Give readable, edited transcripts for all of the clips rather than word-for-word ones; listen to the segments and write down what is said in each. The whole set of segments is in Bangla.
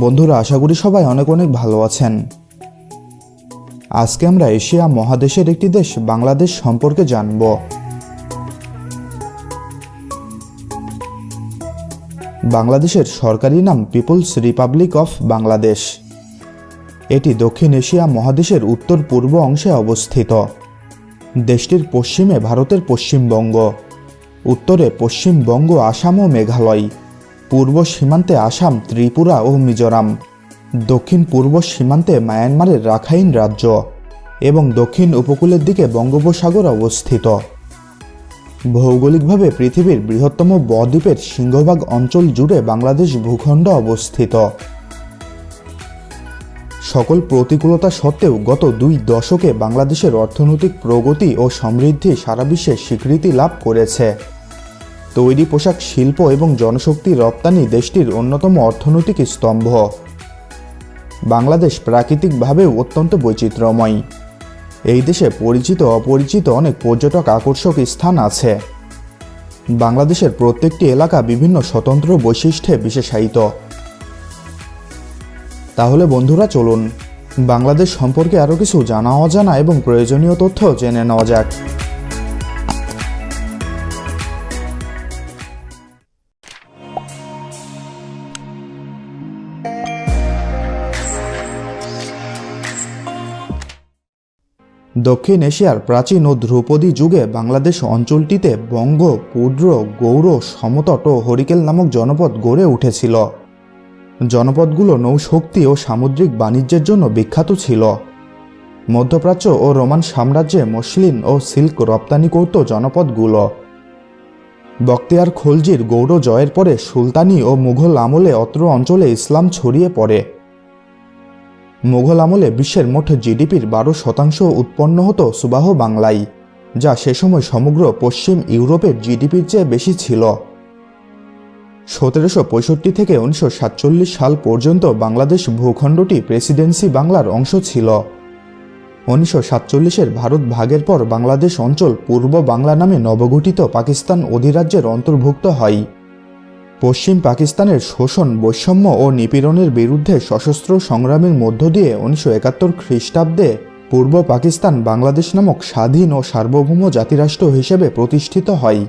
বন্ধুরা, আশা করি সবাই অনেক অনেক ভালো আছেন। আজকে আমরা এশিয়া মহাদেশের একটি দেশ বাংলাদেশ সম্পর্কে জানব। বাংলাদেশের সরকারি নাম পিপলস রিপাবলিক অফ বাংলাদেশ। এটি দক্ষিণ এশিয়া মহাদেশের উত্তর পূর্ব অংশে অবস্থিত। দেশটির পশ্চিমে ভারতের পশ্চিমবঙ্গ, উত্তরে পশ্চিমবঙ্গ, আসাম ও মেঘালয়, পূর্ব সীমান্তে আসাম, ত্রিপুরা ও মিজোরাম, দক্ষিণ পূর্ব সীমান্তে মায়ানমারের রাখাইন রাজ্য এবং দক্ষিণ উপকূলের দিকে বঙ্গোপসাগর অবস্থিত। ভৌগোলিকভাবে পৃথিবীর বৃহত্তম বদ্বীপের সিংহভাগ অঞ্চল জুড়ে বাংলাদেশ ভূখণ্ড অবস্থিত। সকল প্রতিকূলতা সত্ত্বেও গত 2 দশকে বাংলাদেশের অর্থনৈতিক প্রগতি ও সমৃদ্ধি সারা বিশ্বে স্বীকৃতি লাভ করেছে। তৈরি পোশাক শিল্প এবং জনশক্তি রপ্তানি দেশটির অন্যতম অর্থনৈতিক স্তম্ভ। বাংলাদেশ প্রাকৃতিকভাবেও অত্যন্ত বৈচিত্র্যময়। এই দেশে পরিচিত অপরিচিত অনেক পর্যটক আকর্ষক স্থান আছে। বাংলাদেশের প্রত্যেকটি এলাকা বিভিন্ন স্বতন্ত্র বৈশিষ্ট্যে বিশেষায়িত। তাহলে বন্ধুরা, চলুন বাংলাদেশ সম্পর্কে আরও কিছু জানা অজানা এবং প্রয়োজনীয় তথ্য জেনে নেওয়া যাক। দক্ষিণ এশিয়ার প্রাচীন ও ধ্রুপদী যুগে বাংলাদেশ অঞ্চলটিতে বঙ্গ, পুড্র, গৌড়, সমতট ও হরিকেল নামক জনপদ গড়ে উঠেছিল। জনপদগুলো নৌশক্তি ও সামুদ্রিক বাণিজ্যের জন্য বিখ্যাত ছিল। মধ্যপ্রাচ্য ও রোমান সাম্রাজ্যে মসলিন ও সিল্ক রপ্তানি করত জনপদগুলো। বখতিয়ার খলজির গৌড় জয়ের পরে সুলতানি ও মুঘল আমলে অত্র অঞ্চলে ইসলাম ছড়িয়ে পড়ে। মুঘল আমলে বিশ্বের মোট জিডিপির 12% উৎপন্ন হতো সুবাহ বাংলায়, যা সে সময় সমগ্র পশ্চিম ইউরোপের জিডিপির চেয়ে বেশি ছিল। 1765 থেকে 1947 সাল পর্যন্ত বাংলাদেশ ভূখণ্ডটি প্রেসিডেন্সি বাংলার অংশ ছিল। 1947-এর ভারত ভাগের পর বাংলাদেশ অঞ্চল পূর্ব বাংলা নামে নবগঠিত পাকিস্তান অধিরাজ্যের অন্তর্ভুক্ত হয়। পশ্চিম পাকিস্তানের শোষণ, বৈষম্য ও নিপীড়নের বিরুদ্ধে সশস্ত্র সংগ্রামের মধ্য দিয়ে 1971 খ্রিস্টাব্দে পূর্ব পাকিস্তান বাংলাদেশ নামক স্বাধীন ও সার্বভৌম জাতিরাষ্ট্র হিসেবে প্রতিষ্ঠিত হয়।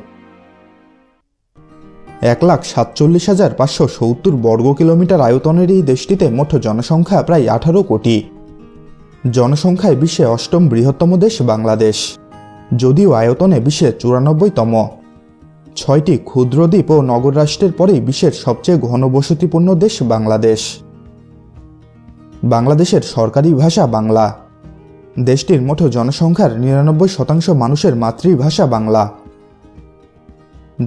1,47,570 বর্গ কিলোমিটার আয়তনের এই দেশটিতে মোট জনসংখ্যা প্রায় 18 কোটি। জনসংখ্যায় বিশ্বে 8ম বৃহত্তম দেশ বাংলাদেশ, যদিও আয়তনে বিশ্বে 94তম। 6টি ক্ষুদ্র দ্বীপ ও নগর রাষ্ট্রের পরেই বিশ্বের সবচেয়ে ঘনবসতিপূর্ণ দেশ বাংলাদেশ। বাংলাদেশের সরকারি ভাষা বাংলা। দেশটির মোট জনসংখ্যার 99% মানুষের মাতৃভাষা বাংলা।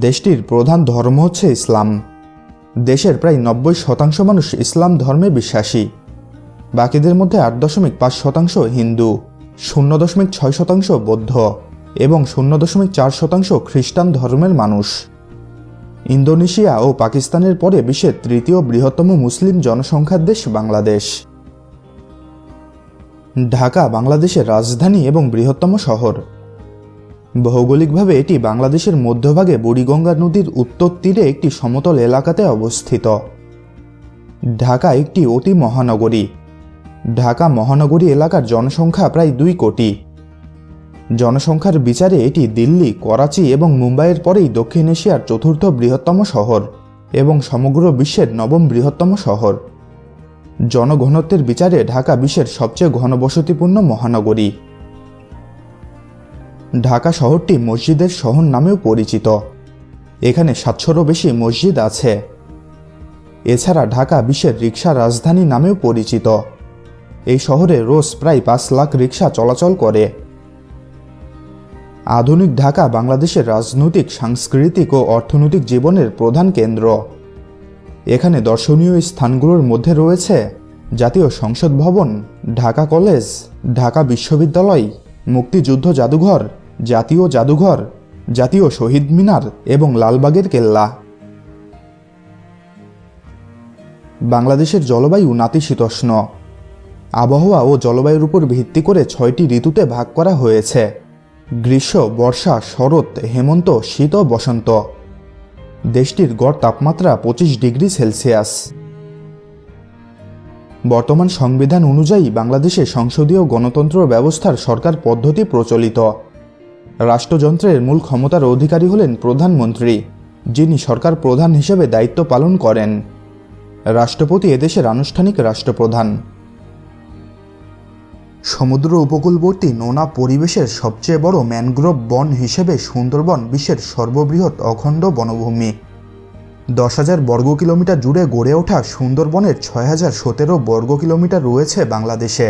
দেশটির প্রধান ধর্ম হচ্ছে ইসলাম। দেশের প্রায় 90% মানুষ ইসলাম ধর্মে বিশ্বাসী। বাকিদের মধ্যে 8.5% হিন্দু, 0.6% বৌদ্ধ এবং 0.4% খ্রিস্টান ধর্মের মানুষ। ইন্দোনেশিয়া ও পাকিস্তানের পরে বিশ্বের 3য় বৃহত্তম মুসলিম জনসংখ্যার দেশ বাংলাদেশ। ঢাকা বাংলাদেশের রাজধানী এবং বৃহত্তম শহর। ভৌগোলিকভাবে এটি বাংলাদেশের মধ্যভাগে বুড়িগঙ্গা নদীর উত্তর তীরে একটি সমতল এলাকাতে অবস্থিত। ঢাকা একটি অতি মহানগরী। ঢাকা মহানগরী এলাকার জনসংখ্যা প্রায় 2 কোটি। জনসংখ্যার বিচারে এটি দিল্লি, করাচি এবং মুম্বাইয়ের পরেই দক্ষিণ এশিয়ার 4র্থ বৃহত্তম শহর এবং সমগ্র বিশ্বের 9ম বৃহত্তম শহর। জনঘনত্বের বিচারে ঢাকা বিশ্বের সবচেয়ে ঘনবসতিপূর্ণ মহানগরী। ঢাকা শহরটি মসজিদের শহর নামেও পরিচিত। এখানে 700-রও বেশি মসজিদ আছে। এছাড়া ঢাকা বিশ্বের রিক্সা রাজধানী নামেও পরিচিত। এই শহরে রোজ প্রায় 5 লাখ রিক্সা চলাচল করে। আধুনিক ঢাকা বাংলাদেশের রাজনৈতিক, সাংস্কৃতিক ও অর্থনৈতিক জীবনের প্রধান কেন্দ্র। এখানে দর্শনীয় স্থানগুলোর মধ্যে রয়েছে জাতীয় সংসদ ভবন, ঢাকা কলেজ, ঢাকা বিশ্ববিদ্যালয়, মুক্তিযুদ্ধ জাদুঘর, জাতীয় জাদুঘর, জাতীয় শহীদ মিনার এবং লালবাগের কেল্লা। বাংলাদেশের জলবায়ু নাতিশীতোষ্ণ। আবহাওয়া ও জলবায়ুর উপর ভিত্তি করে 6টি ঋতুতে ভাগ করা হয়েছে: গ্রীষ্ম, বর্ষা, শরৎ, হেমন্ত, শীত ও বসন্ত। দেশটির গড় তাপমাত্রা 25 ডিগ্রি সেলসিয়াস। বর্তমান সংবিধান অনুযায়ী বাংলাদেশে সংসদীয় গণতন্ত্র ব্যবস্থার সরকার পদ্ধতি প্রচলিত। রাষ্ট্রযন্ত্রের মূল ক্ষমতার অধিকারী হলেন প্রধানমন্ত্রী, যিনি সরকার প্রধান হিসেবে দায়িত্ব পালন করেন। রাষ্ট্রপতি এদেশের আনুষ্ঠানিক রাষ্ট্রপ্রধান। সমুদ্র উপকূলবর্তী নোনা পরিবেশের সবচেয়ে বড় ম্যানগ্রোভ বন হিসেবে সুন্দরবন বিশ্বের সর্ববৃহৎ অখণ্ড বনভূমি। 10,000 বর্গ কিলোমিটার জুড়ে গড়ে ওঠা সুন্দরবনের 6,017 বর্গ কিলোমিটার রয়েছে বাংলাদেশে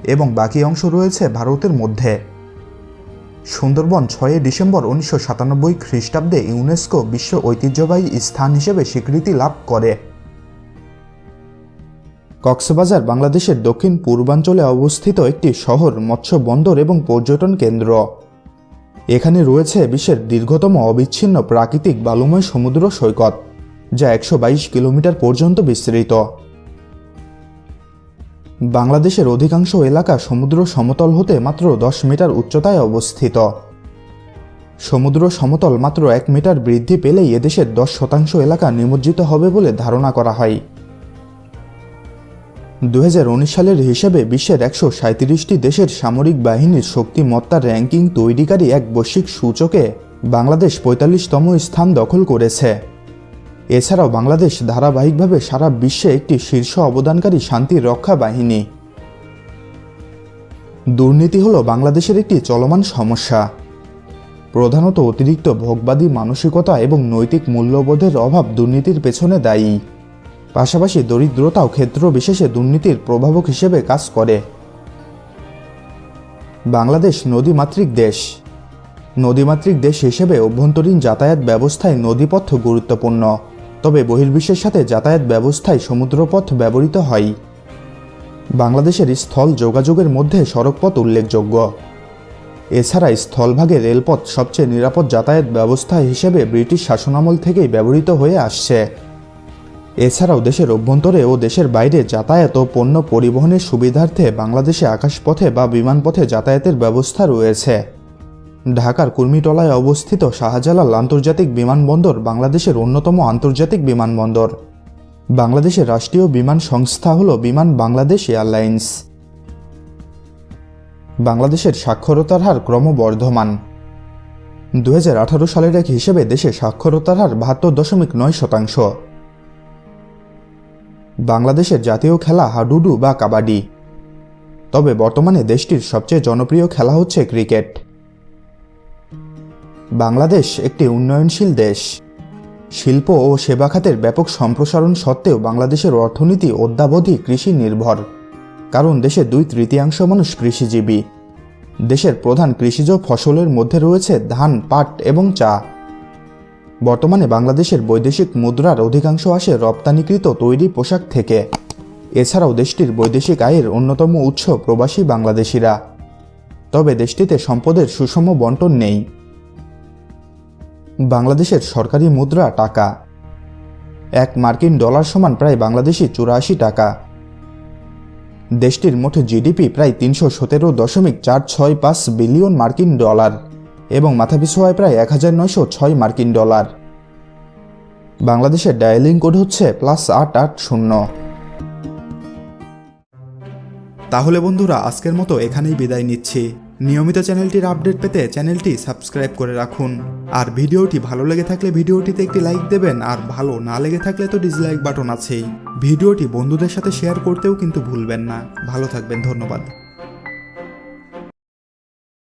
এবং বাকি অংশ রয়েছে ভারতের মধ্যে। সুন্দরবন 6 ডিসেম্বর 1997 খ্রিস্টাব্দে ইউনেস্কো বিশ্ব ঐতিহ্যবাহী স্থান হিসেবে স্বীকৃতি লাভ করে। কক্সবাজার বাংলাদেশের দক্ষিণ পূর্বাঞ্চলে অবস্থিত একটি শহর, মৎস্য বন্দর এবং পর্যটন কেন্দ্র। এখানে রয়েছে বিশ্বের দীর্ঘতম অবিচ্ছিন্ন প্রাকৃতিক বালুময় সমুদ্র সৈকত, যা 122 কিলোমিটার পর্যন্ত বিস্তৃত। বাংলাদেশের অধিকাংশ এলাকা সমুদ্র সমতল হতে মাত্র 10 মিটার উচ্চতায় অবস্থিত। সমুদ্র সমতল মাত্র 1 মিটার বৃদ্ধি পেলেই এদেশের 10% এলাকা নিমজ্জিত হবে বলে ধারণা করা হয়। 2019 সালের হিসাবে বিশ্বের 137টি দেশের সামরিক বাহিনীর শক্তিমত্তার র্যাঙ্কিং তৈরিকারী এক বৈশ্বিক সূচকে বাংলাদেশ 45তম স্থান দখল করেছে। এছাড়াও বাংলাদেশ ধারাবাহিকভাবে সারা বিশ্বে একটি শীর্ষ অবদানকারী শান্তি রক্ষা বাহিনী। দুর্নীতি হল বাংলাদেশের একটি চলমান সমস্যা। প্রধানত অতিরিক্ত ভোগবাদী মানসিকতা এবং নৈতিক মূল্যবোধের অভাব দুর্নীতির পেছনে দায়ী। পাশাপাশি দরিদ্রতাও ক্ষেত্র বিশেষে দুর্নীতির প্রভাবক হিসেবে কাজ করে। বাংলাদেশ নদীমাতৃক দেশ। নদীমাতৃক দেশ হিসেবে অভ্যন্তরীণ যাতায়াত ব্যবস্থায় নদীপথ গুরুত্বপূর্ণ, তবে বহির্বিশ্বের সাথে যাতায়াত ব্যবস্থায় সমুদ্রপথ ব্যবহৃত হয়। বাংলাদেশের স্থল যোগাযোগের মধ্যে সড়কপথ উল্লেখযোগ্য। এছাড়া স্থলভাগে রেলপথ সবচেয়ে নিরাপদ যাতায়াত ব্যবস্থা হিসেবে ব্রিটিশ শাসনামল থেকেই ব্যবহৃত হয়ে আসছে। এছাড়াও দেশের অভ্যন্তরে ও দেশের বাইরে যাতায়াত ও পণ্য পরিবহনের সুবিধার্থে বাংলাদেশে আকাশপথে বা বিমানপথে যাতায়াতের ব্যবস্থা রয়েছে। ঢাকার কুর্মিটলায় অবস্থিত শাহজালাল আন্তর্জাতিক বিমানবন্দর বাংলাদেশের অন্যতম আন্তর্জাতিক বিমানবন্দর। বাংলাদেশের রাষ্ট্রীয় বিমান সংস্থা হল বিমান বাংলাদেশ এয়ারলাইন্স। বাংলাদেশের সাক্ষরতার হার ক্রমবর্ধমান। 2018 সালের এক হিসেবে দেশে সাক্ষরতার হার 72.9%। বাংলাদেশের জাতীয় খেলা হাডুডু বা কাবাডি, তবে বর্তমানে দেশটির সবচেয়ে জনপ্রিয় খেলা হচ্ছে ক্রিকেট। বাংলাদেশ একটি উন্নয়নশীল দেশ। শিল্প ও সেবা খাতের ব্যাপক সম্প্রসারণ সত্ত্বেও বাংলাদেশের অর্থনীতি অদ্যাবধি কৃষি নির্ভর, কারণ দেশের 2/3 মানুষ কৃষিজীবী। দেশের প্রধান কৃষিজ ফসলের মধ্যে রয়েছে ধান, পাট এবং চা। বর্তমানে বাংলাদেশের বৈদেশিক মুদ্রার অধিকাংশ আসে রপ্তানিকৃত তৈরি পোশাক থেকে। এছাড়াও দেশটির বৈদেশিক আয়ের অন্যতম উৎস প্রবাসী বাংলাদেশিরা, তবে দেশটিতে সম্পদের সুষম বণ্টন নেই। বাংলাদেশের সরকারি মুদ্রা টাকা। 1 মার্কিন ডলার সমান প্রায় বাংলাদেশি 84 টাকা। দেশটির মোট জিডিপি প্রায় 317.465 বিলিয়ন মার্কিন ডলার এবং মাথাপিছু আয় প্রায় 1906 মার্কিন ডলার। বাংলাদেশের ডায়ালিং কোড হচ্ছে +880। তাহলে বন্ধুরা, আজকের মতো এখানেই বিদায় নিচ্ছি। নিয়মিত চ্যানেলটির আপডেট পেতে চ্যানেলটি সাবস্ক্রাইব করে রাখুন। আর ভিডিওটি ভালো লেগে থাকলে ভিডিওটিতে একটি লাইক দেবেন, আর ভালো না লেগে থাকলে তো ডিসলাইক বাটন আছেই। ভিডিওটি বন্ধুদের সাথে শেয়ার করতেও কিন্তু ভুলবেন না। ভালো থাকবেন, ধন্যবাদ।